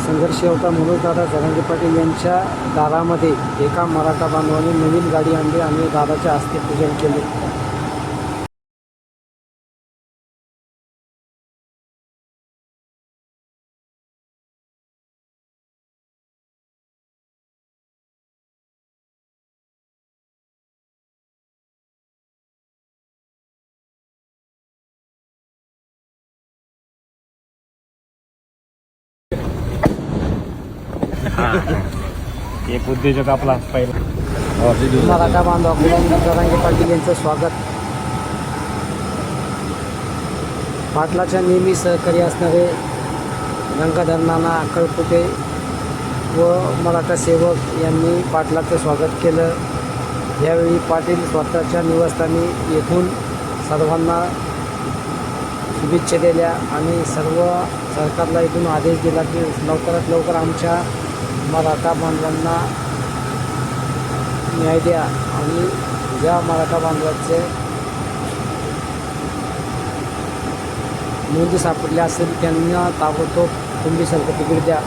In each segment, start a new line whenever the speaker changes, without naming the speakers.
संघर्ष योद्धा मनोजदादा जरांगे पाटील यांच्या दारामध्ये एका मराठा बांधवाने नवीन गाडी आणली आणि दादाचे हस्ते पूजन केले.
एक उद्योजक आपला पहिला
मराठा बांधवाकडून जरांगे पाटील यांचं स्वागत. पाटलाच्या नेहमी सहकारी असणारे गंगाधर नाना कळपुटे व मराठा सेवक यांनी पाटलाचं स्वागत केलं. यावेळी पाटील स्वतःच्या निवासस्थानी येथून सर्वांना शुभेच्छा दिल्या आणि सर्व सरकारला इथून आदेश दिला की लवकरात लवकर आमच्या मराठा बांधवांना न्याय द्या आणि ज्या मराठा बांधवाचे नोंदी सापडल्या असेल त्यांना ताबडतोब कुंभी सर्टिफिकेट द्या.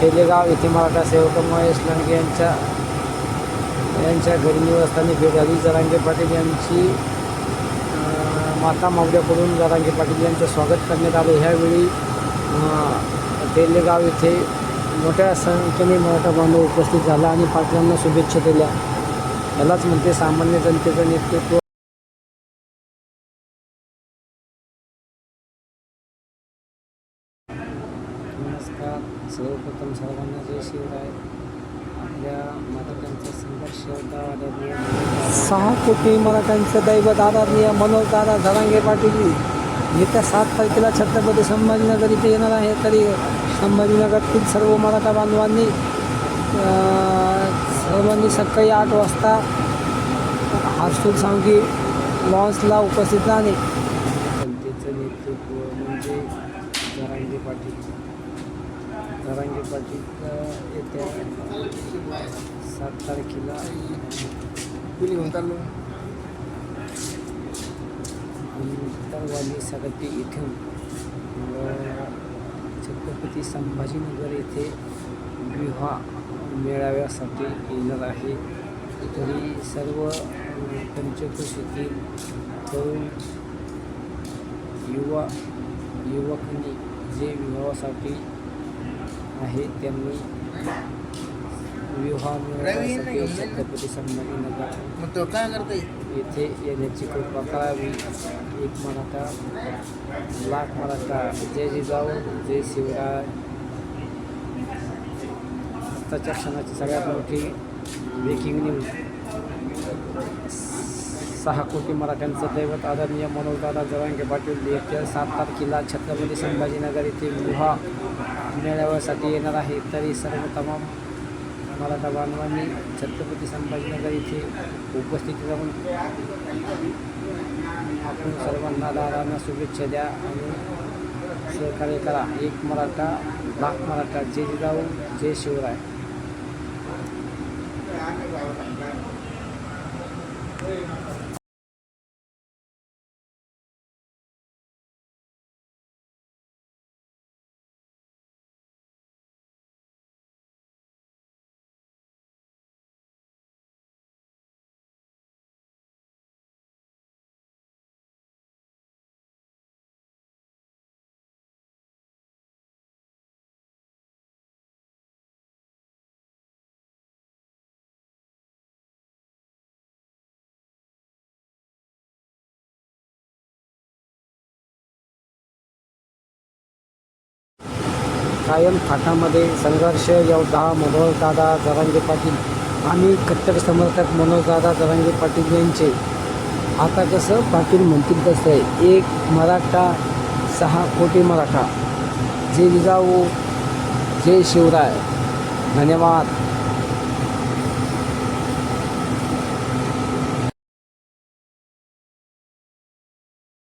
तेलेगाव येथे मराठा सेवक महेश लांडगे यांच्या घरी निवासस्थानी भेट झाली. जरांगे पाटील यांची माता मावल्याकडून जरांगे पाटील यांचं स्वागत करण्यात आलं. ह्यावेळी तेलेगाव येथे मोठ्या संख्येने मराठा बांधव उपस्थित झाला आणि पाटलांना शुभेच्छा दिल्या. यालाच म्हणते सामान्य जनतेचं नेतृत्व. नमस्कार. सर्वप्रथम सर्वांना जय शिवराय. आपल्या मराठ्यांचा संघर्ष योद्धा आदरणीय 6 कोटी मराठ्यांचं दैवत आदरणीय मनोजदादा जरांगे पाटील येत्या 7 तारखेला छत्रपती संभाजीनगर इथे येणार आहे. तरी संभाजीनगरातील सर्व मराठा बांधवांनी सकाळी 8 वाजता हार्सूल सांगी लॉन्सला उपस्थित राहणे. जनतेचं नेतृत्व म्हणजे जरांगे पाटील. जरांगे पाटील येत्या 7 तारखेला अंतरवाली सगती इथून छत्रपती संभाजीनगर येथे विवाह मेळाव्यासाठी येणार आहे. तरी सर्व पंचक्रोशीतील तरुण युवकांनी जे विवाहासाठी आहे त्यांनी विवाह मेळाव्यासाठी छत्रपती संभाजीनगर येथे येण्याची कृपा करावी. एक मराठा लाख मराठा. जय जिजाऊ जय शिवराय. आत्ताच्या क्षणाची सगळ्यात मोठी ब्रेकिंग न्यूज. 6 कोटी मराठ्यांचं दैवत आदरणीय मनोजदादा जरांगे पाटील येत्या 7 तारखेला छत्रपती संभाजीनगर येथे विवाह मेळाव्यासाठी येणार आहे. तरी सर्व तमाम मराठा बांधवांनी छत्रपती संभाजीनगर इथे उपस्थित राहून आपण सर्वांना दादांना शुभेच्छा द्या आणि सहकार्य करा. एक मराठा लाख मराठा. जय जिजाऊ जय शिवराय. कायम थाटामध्ये संघर्ष योद्धा मनोजदादा जरांगे पाटील आणि कट्टर समर्थक मनोजदादा जरांगे पाटील यांचे. आता कसं पाटील म्हणतील तसं आहे. एक मराठा 6 कोटी मराठा. जय जिजाऊ जय शिवराय. धन्यवाद.